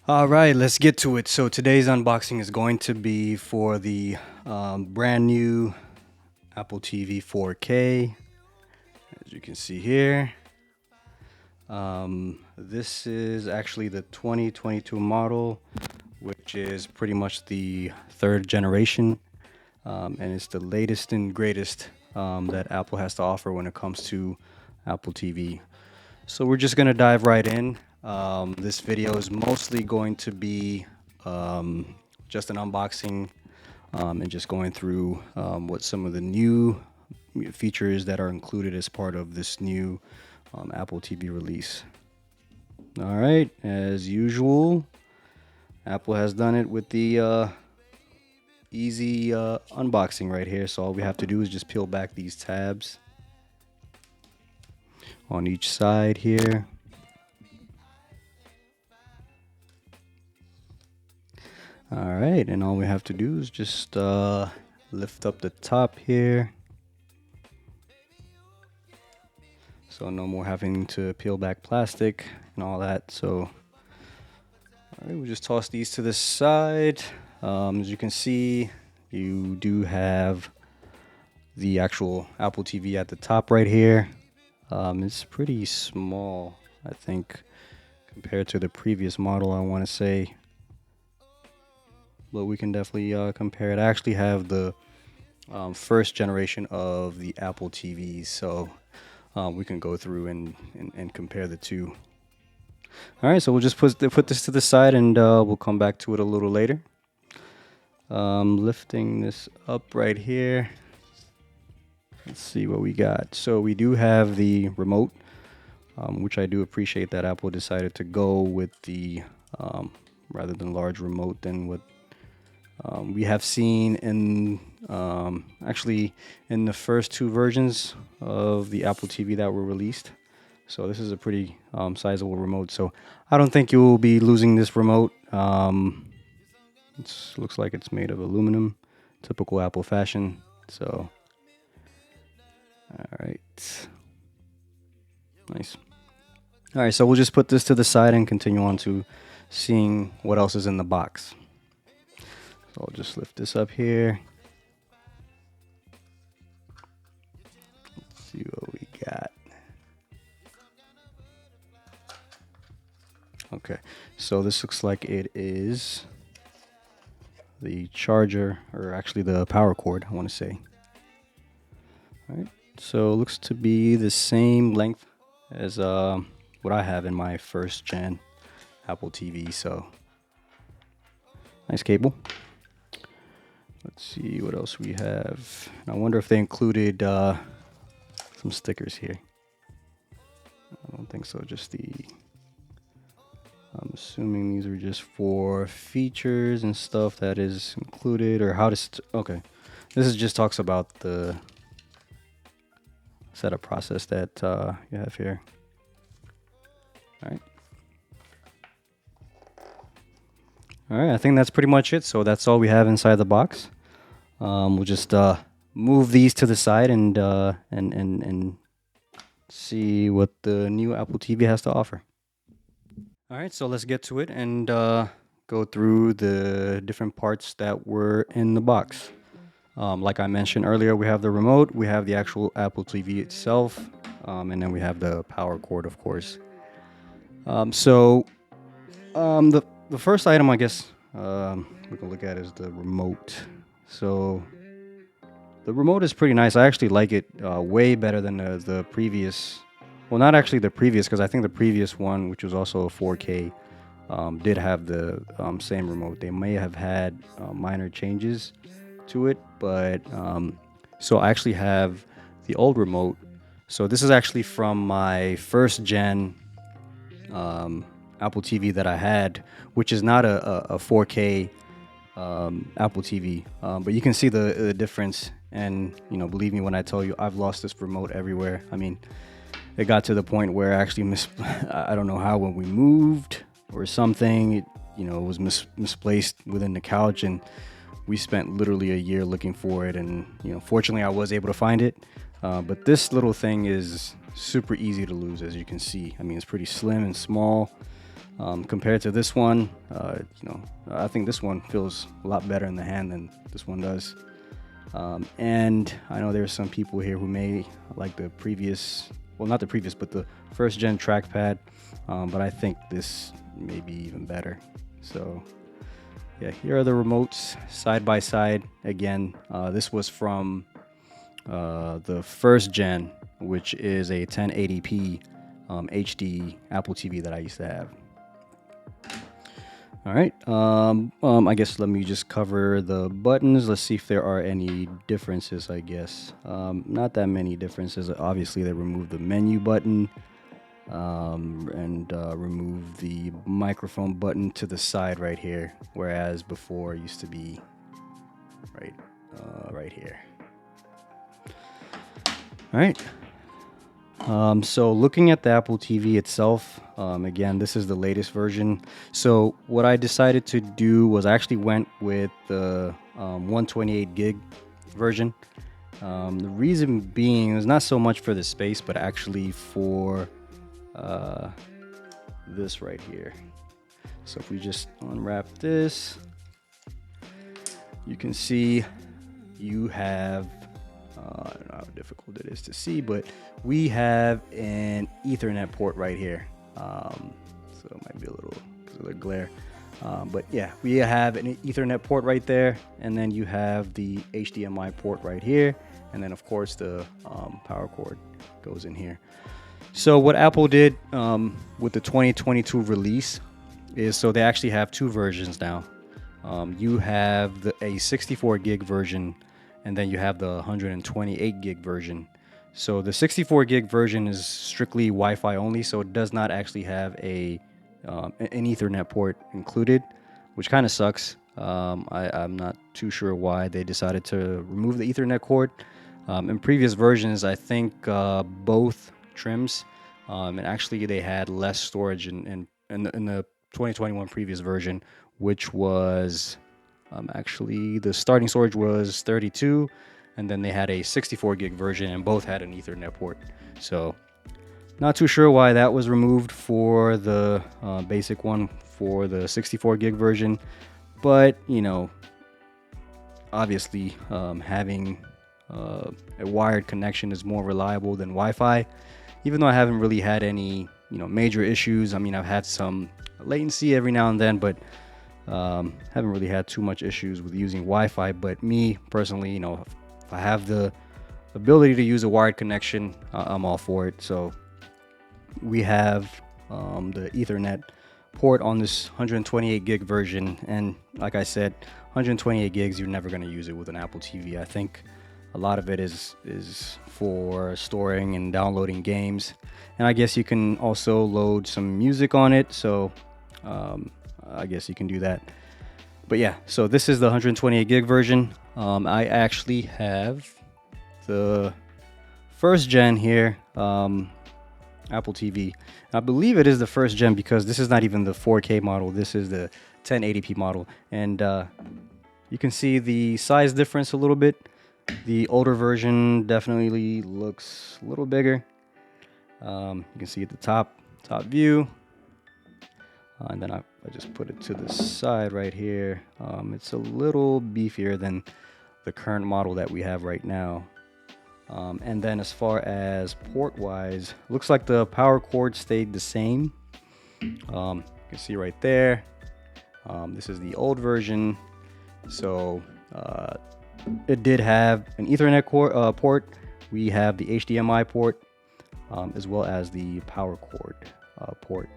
All right, let's get to it. So today's unboxing is going to be for the brand new Apple TV 4K, as you can see here. This is actually the 2022 model, which is pretty much the third generation, and it's the latest and greatest that Apple has to offer when it comes to Apple TV. So we're just gonna dive right in. This video is mostly going to be just an unboxing and just going through what some of the new features that are included as part of this new Apple TV release. All right, as usual, Apple has done it with the easy unboxing right here. So all we have to do is just peel back these tabs on each side here. All right, and all we have to do is just lift up the top here. So no more having to peel back plastic and all that. So, all right, we'll just toss these to the side. As you can see, you do have the actual Apple TV at the top right here. It's pretty small, I think, compared to the previous model, I want to say. But we can definitely compare it. I actually have the first generation of the Apple TVs, so we can go through and compare the two. All right, so we'll just put this to the side, and we'll come back to it a little later. Lifting this up right here. Let's see what we got. So we do have the remote, which I do appreciate that Apple decided to go with the rather than large remote than what we have seen in actually in the first two versions of the Apple TV that were released. So this is a pretty sizable remote. So I don't think you will be losing this remote. It looks like it's made of aluminum, typical Apple fashion. So, all right, nice. All right, so we'll just put this to the side and continue on to seeing what else is in the box. So I'll just lift this up here. Let's see what we got. Okay, so this looks like it is the charger, or actually the power cord, I want to say. All right, so it looks to be the same length as what I have in my first gen Apple TV. So nice cable. Let's see what else we have. I wonder if they included some stickers here. I don't think so. Just I'm assuming these are just for features and stuff that is included, or how to. Okay, this is just talks about the setup process that you have here. All right. All right, I think that's pretty much it. So that's all we have inside the box. We'll just move these to the side and see what the new Apple TV has to offer. All right, so let's get to it and go through the different parts that were in the box. Like I mentioned earlier, we have the remote, we have the actual Apple TV itself, and then we have the power cord, of course. The first item, I guess, we can look at is the remote. So the remote is pretty nice. I actually like it way better than the previous. Well, not actually the previous, because I think the previous one, which was also a 4K, did have the same remote. They may have had minor changes to it, but so I actually have the old remote. So this is actually from my first gen Apple TV that I had, which is not a 4K Apple TV, but you can see the difference. And believe me when I tell you, I've lost this remote everywhere. I mean, it got to the point where I actually I don't know how, when we moved or something, it was misplaced within the couch, and we spent literally a year looking for it. And fortunately I was able to find it, but this little thing is super easy to lose, as you can see. I mean, it's pretty slim and small. Compared to this one, I think this one feels a lot better in the hand than this one does. And I know there's some people here who may like the previous, well, not the previous, but the first gen trackpad. But I think this may be even better. So yeah, here are the remotes side by side. Again, this was from the first gen, which is a 1080p HD Apple TV that I used to have. All right, I guess let me just cover the buttons. Let's see if there are any differences, I guess. Not that many differences. Obviously, they removed the menu button and remove the microphone button to the side right here, whereas before it used to be right here. All right. So looking at the Apple TV itself, again, this is the latest version. So what I decided to do was I actually went with the 128 gig version. The reason being is not so much for the space, but actually for this right here. So if we just unwrap this, you can see you have, I don't know how difficult it is to see, but we have an Ethernet port right here. So it might be a little because of the glare. But yeah, we have an Ethernet port right there, and then you have the HDMI port right here, and then of course the power cord goes in here. So what Apple did with the 2022 release is, so they actually have two versions now. You have a 64 gig version, and then you have the 128 gig version. So the 64 gig version is strictly Wi-Fi only, so it does not actually have an Ethernet port included, which kind of sucks. I'm not too sure why they decided to remove the Ethernet cord. In previous versions, I think both trims, and actually they had less storage in the 2021 previous version, which was actually the starting storage was 32, and then they had a 64 gig version, and both had an Ethernet port. So not too sure why that was removed for the basic one for the 64 gig version, but you know, obviously having a wired connection is more reliable than Wi-Fi. Even though I haven't really had any major issues. I mean, I've had some latency every now and then, but haven't really had too much issues with using Wi-Fi. But me personally, if I have the ability to use a wired connection, I'm all for it. So we have the Ethernet port on this 128 gig version, and like I said, 128 gigs, you're never going to use it with an Apple TV. I think a lot of it is for storing and downloading games, and I guess you can also load some music on it, so I guess you can do that. But yeah, so this is the 128 gig version. I actually have the first gen here, Apple TV. I believe it is the first gen because this is not even the 4K model. This is the 1080p model, and you can see the size difference a little bit. The older version definitely looks a little bigger. You can see at the top view, and then I just put it to the side right here. It's a little beefier than the current model that we have right now. And then as far as port wise, looks like the power cord stayed the same. You can see right there. This is the old version, so it did have an Ethernet port. We have the HDMI port, as well as the power cord port.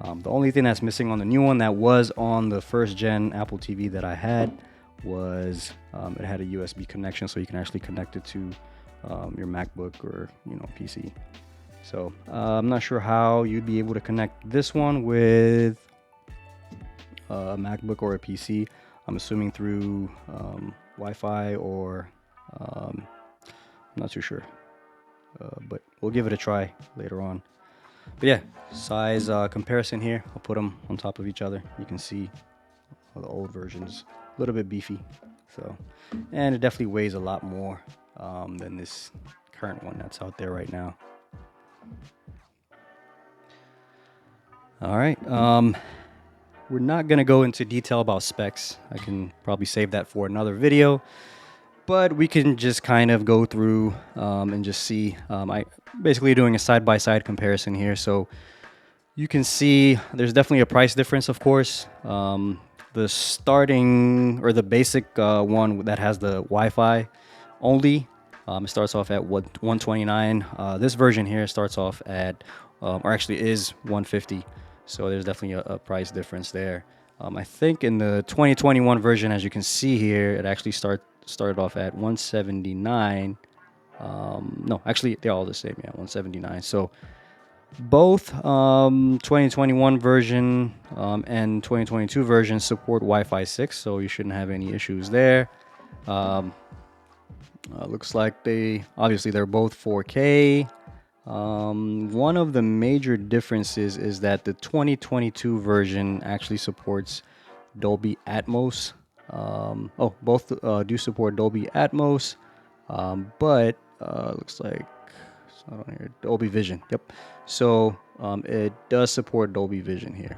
The only thing that's missing on the new one that was on the first gen Apple TV that I had was it had a USB connection, so you can actually connect it to your MacBook or PC. So I'm not sure how you'd be able to connect this one with a MacBook or a PC. I'm assuming through Wi-Fi or I'm not too sure, but we'll give it a try later on. But yeah, size comparison here, I'll put them on top of each other. You can see the old version's a little bit beefy, so, and it definitely weighs a lot more than this current one that's out there right now. All right. We're not going to go into detail about specs. I can probably save that for another video. But we can just kind of go through and just see. I basically doing a side-by-side comparison here. So you can see there's definitely a price difference, of course. The starting or the basic one that has the Wi-Fi only, it starts off at 129. This version here starts off at, or actually is 150. So there's definitely a price difference there. I think in the 2021 version, as you can see here, it actually started off at 179. No, actually they're all the same. Yeah, 179. So both 2021 version and 2022 version support Wi-Fi 6, so you shouldn't have any issues there. Looks like they're both 4K. One of the major differences is that the 2022 version actually supports Dolby Atmos. Both do support Dolby Atmos, but looks like it's not on here. Dolby Vision. Yep. So it does support Dolby Vision here.